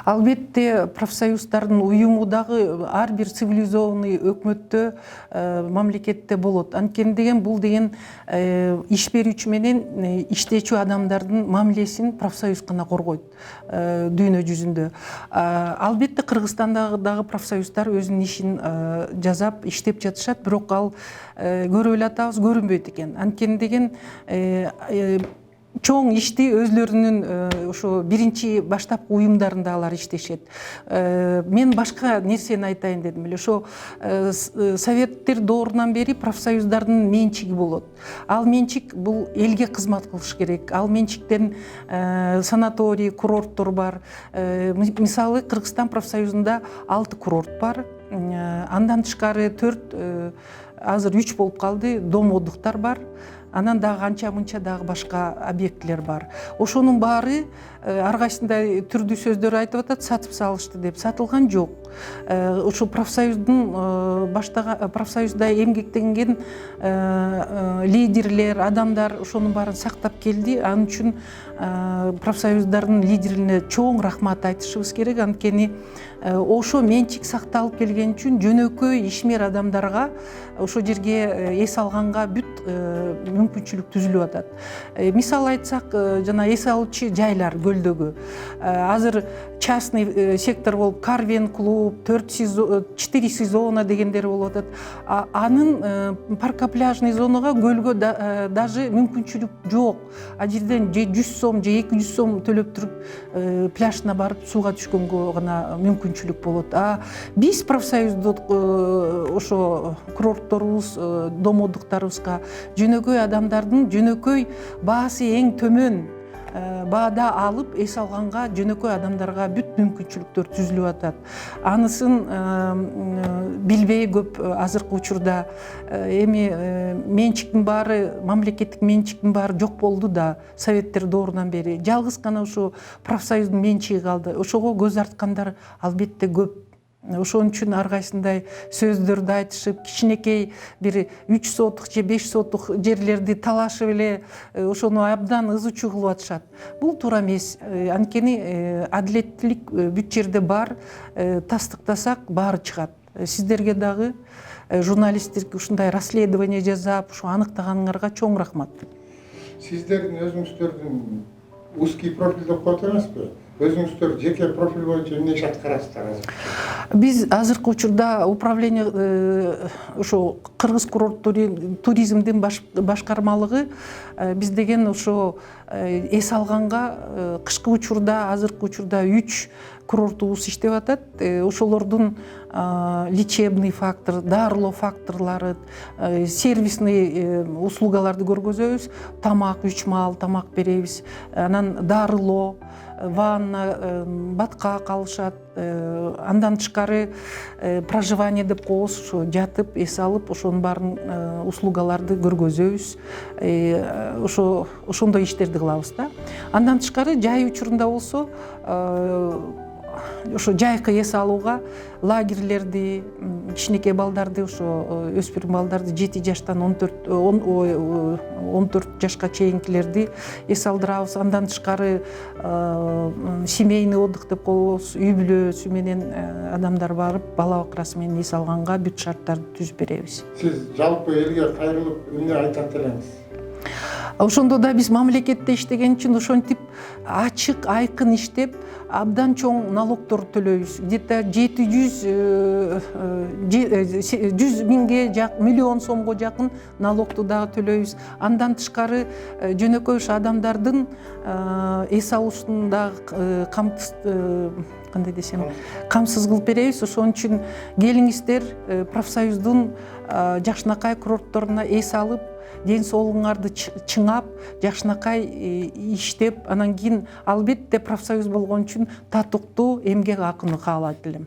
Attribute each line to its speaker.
Speaker 1: Албетте профсоюздардын уюму дагы ар бир цивилизованный өкмөттө, мамлекетте болот. Анткени деген бул деген иш берүүчү менен иштечү адамдардын мамилесин профсоюз гана коргойт дүйнө жүзүндө. Албетте Кыргызстандагы дагы профсоюздар өзүнүн ишин жасап иштеп жатышат, бирок ал көрүп эле атабыз, көрүнбөйт экен. Анткени деген чоң ишти өзлөрүнүн ошо биринчи баштапкы уюмдарында алар иштешет. Мен башка нерсени айтайын дедим эле. Ошо советтер доорунан бери профсоюздардын менчиги болот. Ал менчик бул элге кызмат кылыш керек. Ал менчиктен санаторий, курорттор бар. Мисалы Кыргызстан профсоюзунда 6 курорт бар. Андан тышкары 4, азыр 3 болуп калды, дом отдыхтар бар. Анан дагы анча-мынча дагы башка объектлер бар. Ошонун баары ар кайсында түрдүү сөздөр айтып атат, сатып салышты деп. Сатылган жок. Ошо профсоюздун профсоюзда эмгектенген лидерлер, адамдар ошонун баарын сактап келди. Анын үчүн профсоюздардын лидерине чоң рахмат айтышыбыз керек. Анткени ошо менчик сакталып келген үчүн жөнөкөй ишмер адамдарга ошо жерге эс алганга бүт мүмкүнчүлүк түзүлүп атат. Мисал айтсак, жана эс алуучу жайлар көлдөгү. Азыр частный сектор болуп Карвен клуб, 4 сезона дегендер болуп атат. Анын паркопляжный зонага көлгө даже мүмкүнчүлүк жок. А жерден же 100 сом, же 200 сом төлөп туруп пляжына барып сууга түшкөнгө гана мүмкүнчүлүк болот. Биз профсоюздук ошо курортторубуз, дом отдыхтарыбызга жөнөкөй адамдардын жөнөкөй баасы эң төмөн баада алып эс алганга жөнөкөй адамдарга бүт мүмкүнчүлүктөр түзүлүп атат. Анысын билбей көп азыркы учурда эми менчиктин баары, мамлекеттик менчиктин баары жок болду да советтер доорунан бери. Жалгыз гана ошо профсоюздун менчиги калды. Ошого көз арткандар албетте көп. Ошон үчүн ар кайсындай сөздөрдү айтышып, кичинекей бир 3 сотук же 5 сотук жерлерди талашып эле ошону абдан ызычуу кылып атышат. Бул туура эмес. Анткени адилеттүүлүк бүт жерде бар. Тастыктасак баары чыгат. Сиздерге дагы журналисттер ушундай расследование жасап, ушу аныктаганыңарга чоң рахмат.
Speaker 2: Сиздердин өзүңүздөрдүн узкий профиль деп коет эмеспи? Өзүңүздөр жеке профиль боюнча эмне иш аткарасыздар азыр?
Speaker 1: Биз азыркы учурда управление ошо Кыргыз курорт туризмдин башкармалыгы биз деген ошо эс алганга кышкы учурда, азыркы учурда 3 курортубуз иштеп атат. Ошолордун лечебный фактор, дарылоо факторлары, сервисный услугаларды көргөзөбүз. Тамак, 3 маал тамак беребиз. Анан дарылоо, ванна, батка калышат. Андан тышкары проживание деп коебуз, ошо жатып, эс алып, ошонун баарын услугаларды көргөзөбүз. Ошондой иштерди кылабыз да. Андан тышкары жай учурунда болсо ошо жайкы эс алууга лагерлерди, кичинекей балдарды, ошо өспүрүм балдарды 7 жаштан 14 жашка чейинкилерди эс алдырабыз. Андан тышкары семейный отдых деп коебуз, үй бүлөсү менен адамдар барып, бала бакырасы менен эс алганга бүт шарттарды түзүп беребиз.
Speaker 2: Сиз жалпы элге кайрылып эмне айтат элеңиз?
Speaker 1: Ошондо да биз мамлекетте иштеген үчүн ошентип ачык, айкын иштеп, абдан чоң налогдор төлөйбүз. Где-то 100 миңге миллион сомго жакын налогду дагы төлөйбүз. Андан тышкары жөнөкөй адамдардын эс алуусун дагы кандай десем, камсыз кылып беребиз. Ошон үчүн келиңиздер профсоюздун жакшынакай курортторуна эс алып, ден соолугуңарды чыңап, жакшынакай иштеп, анан кийин албетте профсоюз болгон үчүн татыктуу эмгек акыны каалайт элем.